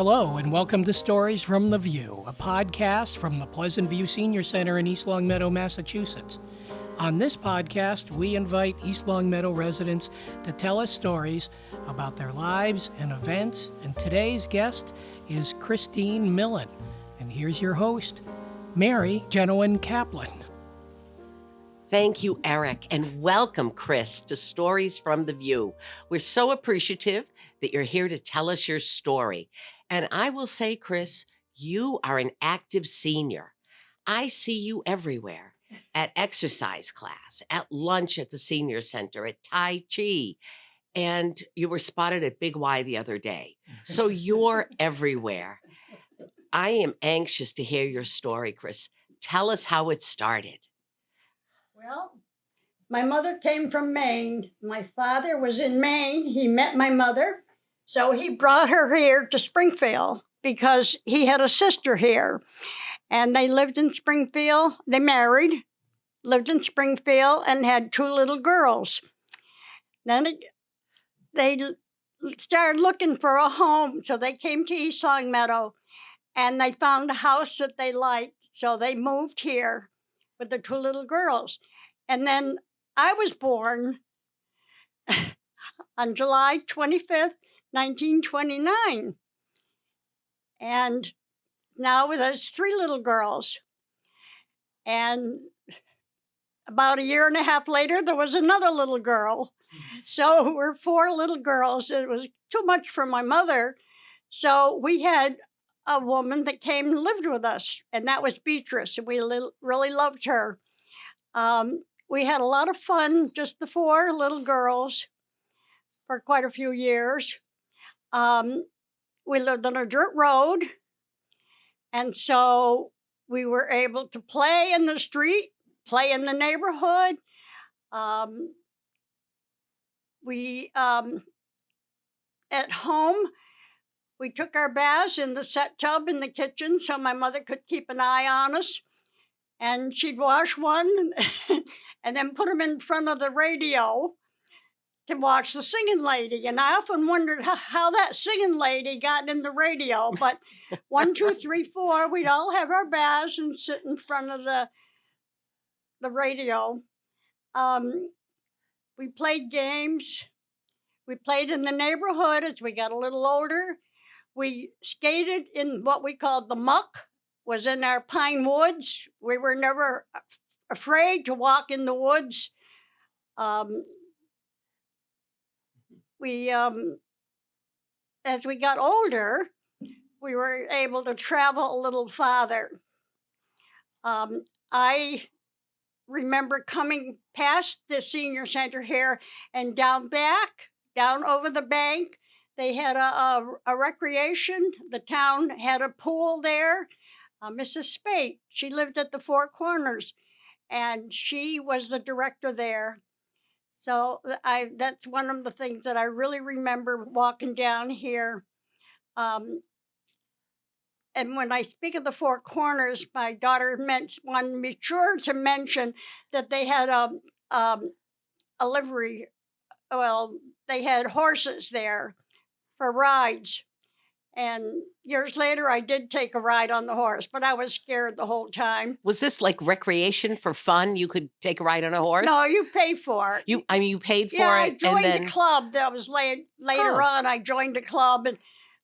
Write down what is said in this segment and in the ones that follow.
Hello, and welcome to Stories from the View, a podcast from the Pleasant View Senior Center in East Longmeadow, Massachusetts. On this podcast, we invite East Longmeadow residents to tell us stories about their lives and events, and today's guest is Christine Millen. And here's your host, Mary Genoan Kaplan. Thank you, Eric, and welcome, Chris, to Stories from the View. We're so appreciative that you're here to tell us your story. And I will say, Chris, you are an active senior. I see you everywhere, at exercise class, at lunch at the senior center, at Tai Chi, and you were spotted at Big Y the other day. So you're everywhere. I am anxious to hear your story, Chris. Tell us how it started. Well, my mother came from Maine. My father was in Maine. He met my mother. So he brought her here to Springfield because he had a sister here. And they lived in Springfield. They married, lived in Springfield, and had two little girls. Then they started looking for a home. So they came to East Longmeadow, and they found a house that they liked. So they moved here with the two little girls. And then I was born on July 25th, 1929. And now there's three little girls. And about a year and a half later, there was another little girl. So we're four little girls. It was too much for my mother. So we had a woman that came and lived with us, and that was Beatrice, and we really loved her. We had a lot of fun, just the four little girls, for quite a few years. We lived on a dirt road, and so we were able to play in the street, play in the neighborhood. At home, we took our baths in the set tub in the kitchen so my mother could keep an eye on us. And she'd wash one and then put them in front of the radio to watch the singing lady. And I often wondered how that singing lady got in the radio. But 1, 2, 3, 4, we'd all have our baths and sit in front of the radio. We played games. We played in the neighborhood as we got a little older. We skated in what we called the muck, was in our pine woods. We were never afraid to walk in the woods. As we got older, we were able to travel a little farther. I remember coming past the senior center here and down over the bank, they had a recreation. The town had a pool there. Mrs. Spate, she lived at the Four Corners, and she was the director there. So that's one of the things that I really remember walking down here. And when I speak of the Four Corners, my daughter wanted me sure to mention that they had a livery. Well, they had horses there for rides. And years later, I did take a ride on the horse, but I was scared the whole time. Was this like recreation for fun? You could take a ride on a horse? No, you pay for it. You paid for it? Yeah, I joined a club. That was later on. I joined a club,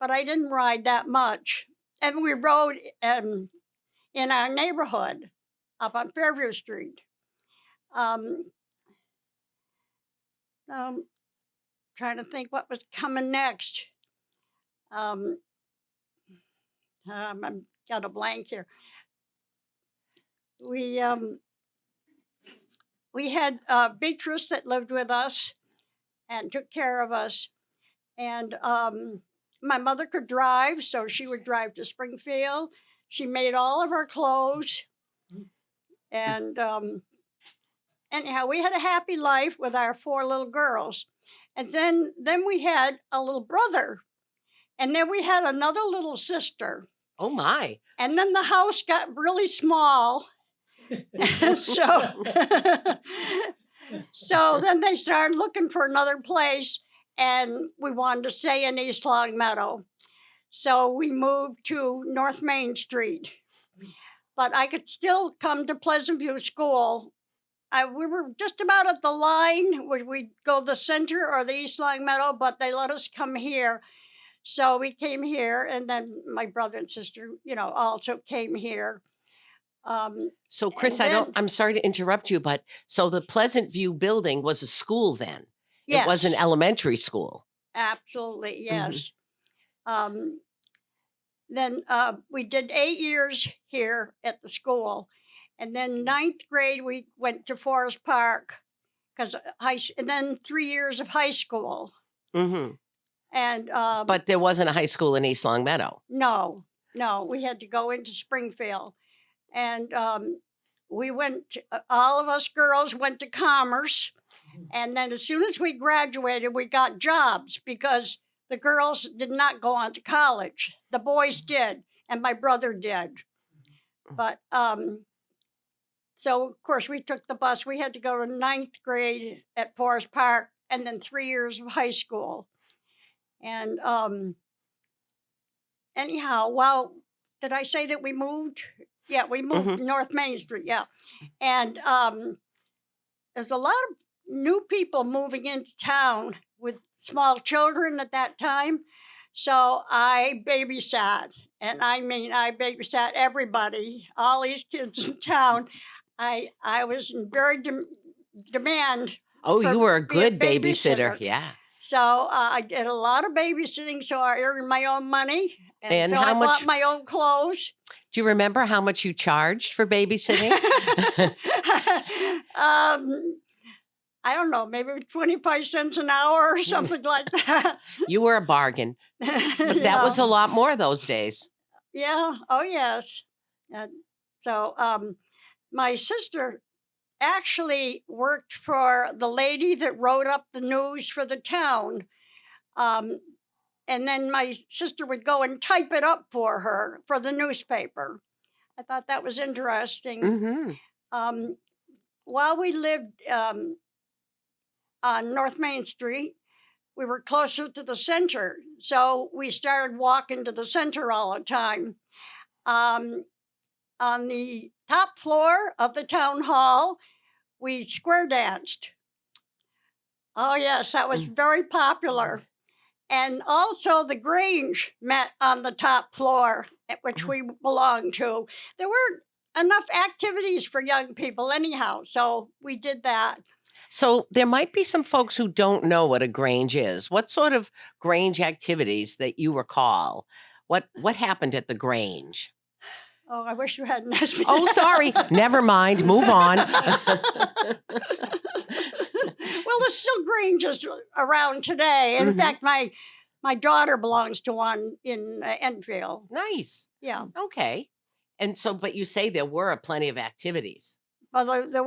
but I didn't ride that much. And we rode in our neighborhood up on Fairview Street. Trying to think what was coming next. I've got a blank here. We had Beatrice that lived with us and took care of us. And my mother could drive, so she would drive to Springfield. She made all of our clothes. And anyhow, we had a happy life with our four little girls. And then we had a little brother. And then we had another little sister. Oh, my. And then the house got really small. So then they started looking for another place, and we wanted to stay in East Longmeadow. So we moved to North Main Street. But I could still come to Pleasant View School. We were just about at the line where we'd go the center or the East Long Meadow, but they let us come here. So we came here, and then my brother and sister, also came here. So, Chris, And then, I'm sorry to interrupt you, but so the Pleasant View building was a school then? It was an yes, elementary school. absolutely, Mhm. yes. Then we did 8 years here at the school, and then ninth grade we went to Forest Park because and then 3 years of high school. Mm-hmm. And But there wasn't a high school in East Long Meadow. no, no, we had to go into Springfield, and we went. All of us girls went to Commerce, and then as soon as we graduated, we got jobs because the girls did not go on to college. The boys did, and my brother did. But so of course we took the bus. We had to go to ninth grade at Forest Park, and then 3 years of high school. And anyhow, well, did I say that we moved? Yeah, we moved Mm-hmm. North Main Street. Yeah, and there's a lot of new people moving into town with small children at that time. So I babysat, and I mean, I babysat everybody, all these kids in town. I was in very demand Oh, for you were a be a good babysitter. babysitter. Yeah. So I did a lot of babysitting, so I earned my own money, and And so how I bought much, my own clothes. do you remember how much you charged for babysitting? I don't know, maybe 25 cents an hour or something like that. You were a bargain, but that was Yeah. a lot more those days. Yeah. Oh, yes. So my sister actually worked for the lady that wrote up the news for the town. Um, and then my sister would go and type it up for her for the newspaper. I thought that was interesting. Mm-hmm. While we lived on North Main Street, we were closer to the center. So we started walking to the center all the time. On the top floor of the town hall, we square danced. Oh, yes, that was very popular. And also the Grange met on the top floor, which we belonged to. There weren't enough activities for young people anyhow, so we did that. So there might be some folks who don't know what a Grange is. What sort of Grange activities that you recall? What happened at the Grange? Oh, I wish you hadn't asked me. Oh, that. sorry. Never mind. Move on. Well, there's still Granges around today. In Mhm. fact, my daughter belongs to one in Enfield. Nice. Yeah. Okay. And so, but you say there were plenty of activities. Well, there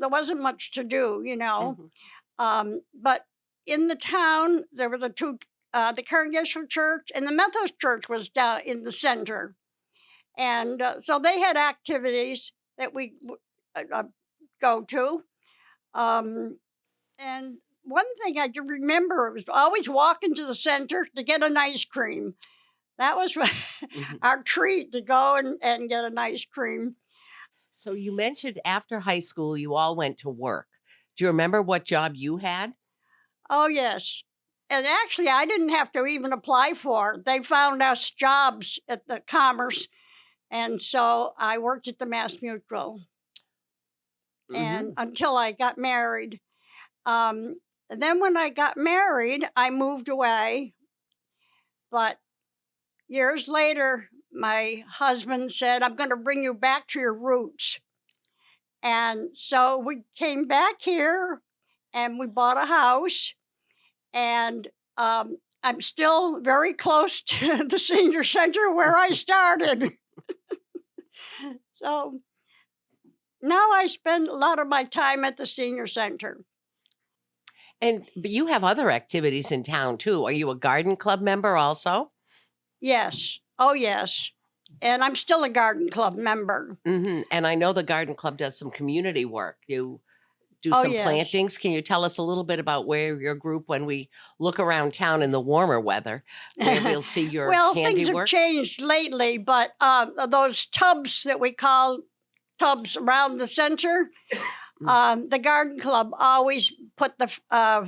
wasn't much to do, Mhm. But in the town, there were the Congregational Church, and the Methodist Church was down in the center. And so they had activities that we go to. And one thing I do remember was always walking to the center to get an ice cream. That was Mhm. our treat, to go and get an ice cream. So you mentioned after high school, you all went to work. Do you remember what job you had? Oh, yes. And actually, I didn't have to even apply for it. They found us jobs at the Commerce. And so I worked at the Mass Mutual, and until I got married. Then when I got married, I moved away. But years later, my husband said, I'm going to bring you back to your roots. And so we came back here and we bought a house. And I'm still very close to the senior center where I started. So now I spend a lot of my time at the senior center. But you have other activities in town too. Are you a garden club member also? Yes. Oh, yes. And I'm still a garden club member. And I know the garden club does some community work. Do do Oh, some yes. plantings. Can you tell us a little bit about where your group, when we look around town in the warmer weather, where we'll see your Well, things have handiwork? changed lately, but those tubs that we call tubs around the center, the garden club always put the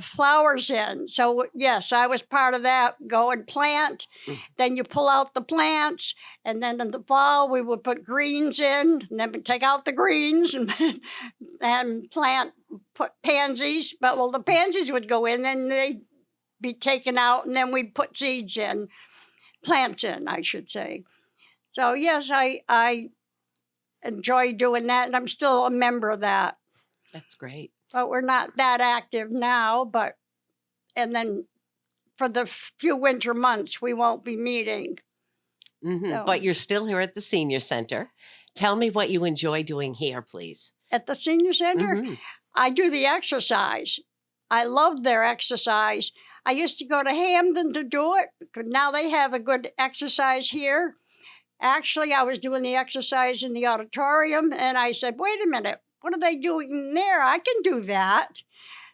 flowers in. So, yes, I was part of that. Go and plant. Mm. Then you pull out the plants. And then in the fall, we would put greens in. And then we take out the greens and put pansies. But, well, the pansies would go in, and they'd be taken out. And then we'd put seeds in, plants in, I should say. So, yes, I enjoy doing that. And I'm still a member of that. That's great. But we're not that active now, and then for the few winter months, we won't be meeting. So, But you're still here at the senior center. Tell me what you enjoy doing here, please. at the senior center, Mhm. I do the exercise. I love their exercise. I used to go to Hamden to do it, but now they have a good exercise here. Actually, I was doing the exercise in the auditorium, and I said, wait a minute, what are they doing there? I can do that.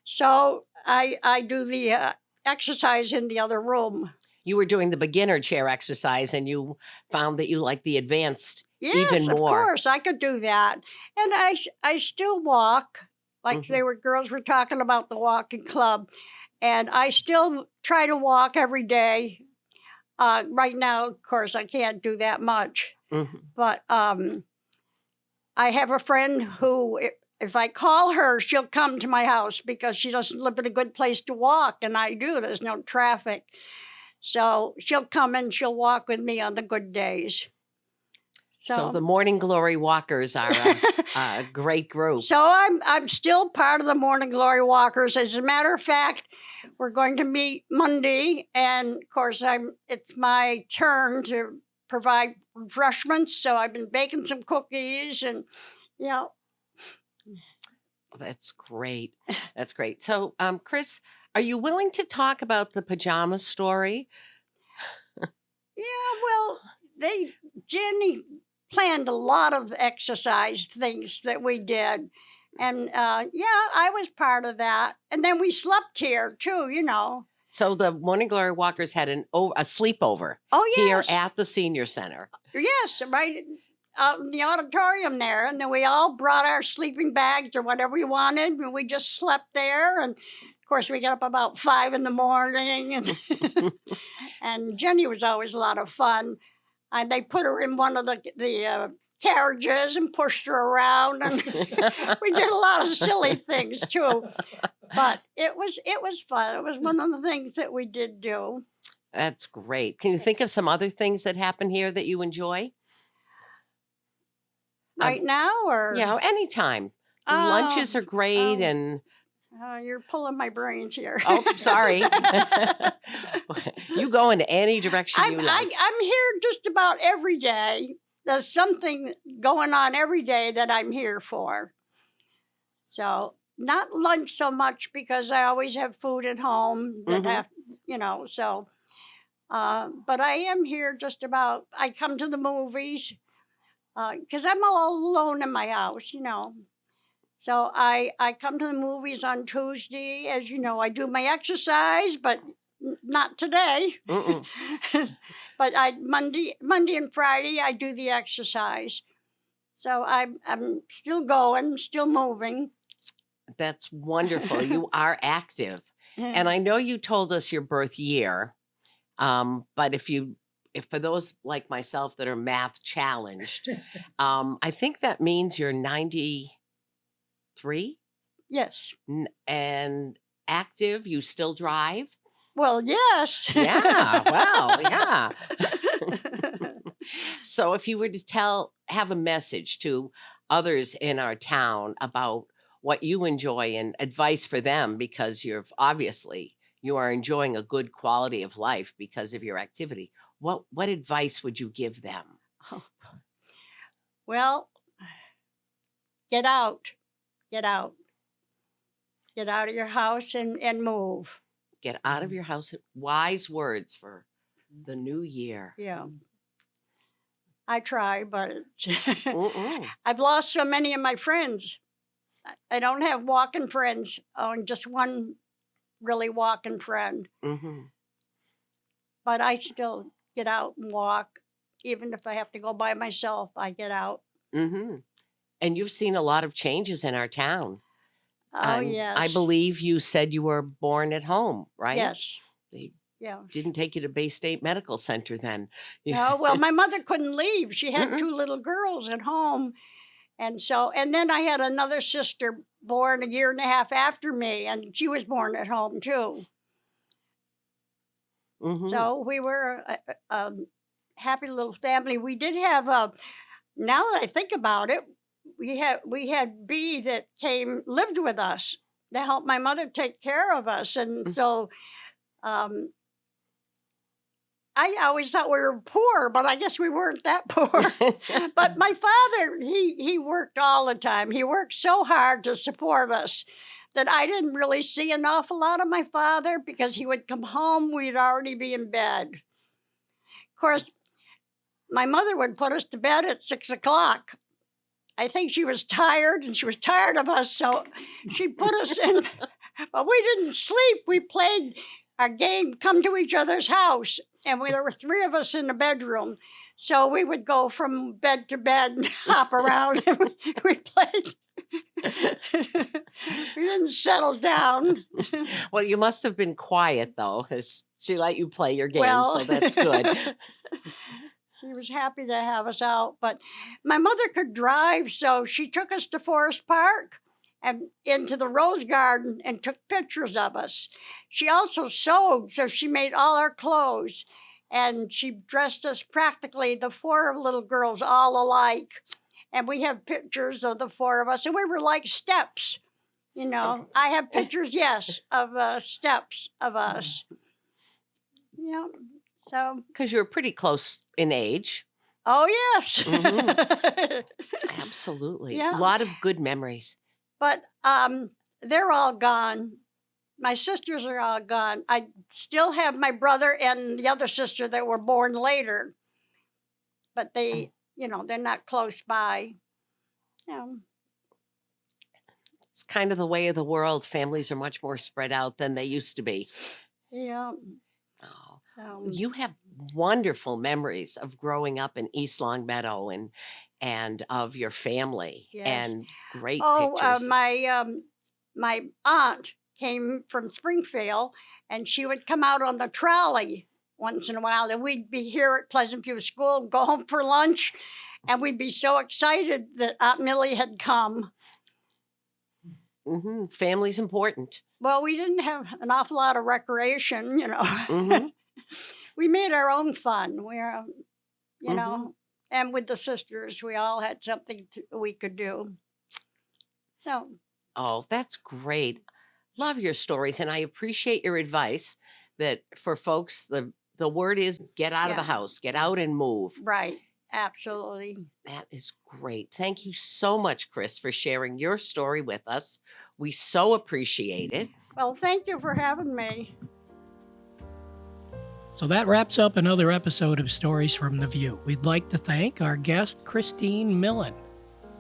So I do the exercise in the other room. You were doing the beginner chair exercise, and you found that you liked the advanced Yes, even of more. course, I could do that. And I still walk, like Mhm. girls were talking about the walking club. And I still try to walk every day. Right now, of course, I can't do that much. Mhm. But I have a friend who, if I call her, she'll come to my house because she doesn't live in a good place to walk, and I do. There's no traffic. So she'll come and she'll walk with me on the good days. So the Morning Glory Walkers are a great group. So I'm still part of the Morning Glory Walkers. As a matter of fact, we're going to meet Monday, and of course it's my turn to provide refreshments. So I've been baking some cookies, and you know, That's great. That's great. So, Chris, are you willing to talk about the pajama story? yeah. Well, Jenny planned a lot of exercise things that we did. And yeah, I was part of that. And then we slept here too, you know. So the Morning Glory Walkers had a sleepover Oh, here yes. at the senior center. Yes, right out in the auditorium there. And then we all brought our sleeping bags or whatever we wanted. And we just slept there. And of course, we got up about 5 in the morning. And, and Jenny was always a lot of fun. And they put her in one of the carriages and pushed her around. And we did a lot of silly things too. But it was fun. It was one of the things that we did do. That's great. Can you think of some other things that happen here that you enjoy? Right now, or Yeah, anytime. The lunches are great, and you're pulling my brains here. oh, sorry. You go in any direction you like. I'm here just about every day. There's something going on every day that I'm here for. So not lunch so much because I always have food at home that have, so. But I am here just about. I come to the movies because I'm all alone in my house, So I come to the movies on Tuesday. As you know, I do my exercise, but not today. But Monday and Friday I do the exercise. So I'm still going, still moving. That's wonderful. You are active. And I know you told us your birth year. But if for those like myself that are math challenged, I think that means you're 93. Yes. And active, you still drive? Well, yes. Yeah, well, yeah. So if you were to have a message to others in our town about what you enjoy and advice for them, because you are enjoying a good quality of life because of your activity, what advice would you give them? Well, get out of your house and move. Get out of your house. Wise words for the new year. Yeah. I try, but I've lost so many of my friends. I don't have walking friends. Oh, just one really walking friend. Mm-hmm. But I still get out and walk. Even if I have to go by myself, I get out. Mm-hmm. And you've seen a lot of changes in our town. Oh, And I yes. believe you said you were born at home, right? Yes. They Yeah. didn't take you to Bay State Medical Center then. No, well, my mother couldn't leave. She had Mm-mm. 2 little girls at home. And then I had another sister born a year and a half after me, and she was born at home too. Mm-hmm. So we were a happy little family. We did have now that I think about it, we had B that lived with us to help my mother take care of us, and so I always thought we were poor, but I guess we weren't that poor. But my father, he worked all the time. He worked so hard to support us that I didn't really see an awful lot of my father, because he would come home, we'd already be in bed. Of course, my mother would put us to bed at 6 o'clock. I think she was tired, and she was tired of us, so she put us in, but we didn't sleep. We played a game, Come to Each Other's House, and there were 3 of us in the bedroom. So we would go from bed to bed and hop around, and we played. We didn't settle down. Well, you must have been quiet, though, because she let you play your game, Well, so that's good. She was happy to have us out, but my mother could drive, so she took us to Forest Park and into the Rose Garden and took pictures of us. She also sewed, so she made all our clothes, and she dressed us practically, the 4 little girls, all alike. And we have pictures of the 4 of us, and we were like steps. You know, I have pictures, yes, of steps of us. Yeah, so. Because you were pretty close in age. Oh, yes. Mm-hmm. Absolutely. Yeah. A lot of good memories. But they're all gone. My sisters are all gone. I still have my brother and the other sister that were born later. But they, they're not close by. It's kind of the way of the world. Families are much more spread out than they used to be. Yeah. Oh, you have wonderful memories of growing up in East Long Meadow and of your family. Yes. And great Oh, pictures. my aunt came from Springfield, and she would come out on the trolley once in a while, and we'd be here at Pleasant View School and go home for lunch, and we'd be so excited that Aunt Millie had come. Mm-hmm. Family's important. Well, we didn't have an awful lot of recreation, Mm-hmm. We made our own fun. We're, Mm-hmm. and with the sisters, we all had something we could do. So. Oh, that's great. Love your stories, and I appreciate your advice that for folks, the word is get out of the Yeah. house, get out and move. Right. Absolutely. That is great. Thank you so much, Chris, for sharing your story with us. We so appreciate it. Well, thank you for having me. So that wraps up another episode of Stories from the View. We'd like to thank our guest, Christine Millen.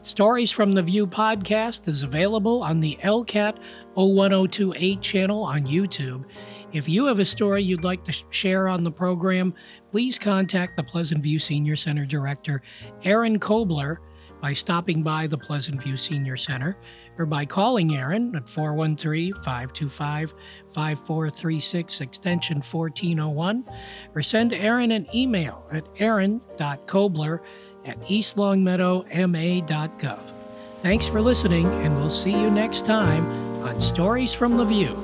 Stories from the View podcast is available on the LCAT 01028 channel on YouTube. If you have a story you'd like to share on the program, please contact the Pleasant View Senior Center Director, Erin Kobler, by stopping by the Pleasant View Senior Center or by calling Erin at 413-525-5436 extension 1401, or send Erin an email at erin.kobler@eastlongmeadowma.gov. Thanks for listening, and we'll see you next time on Stories from the View.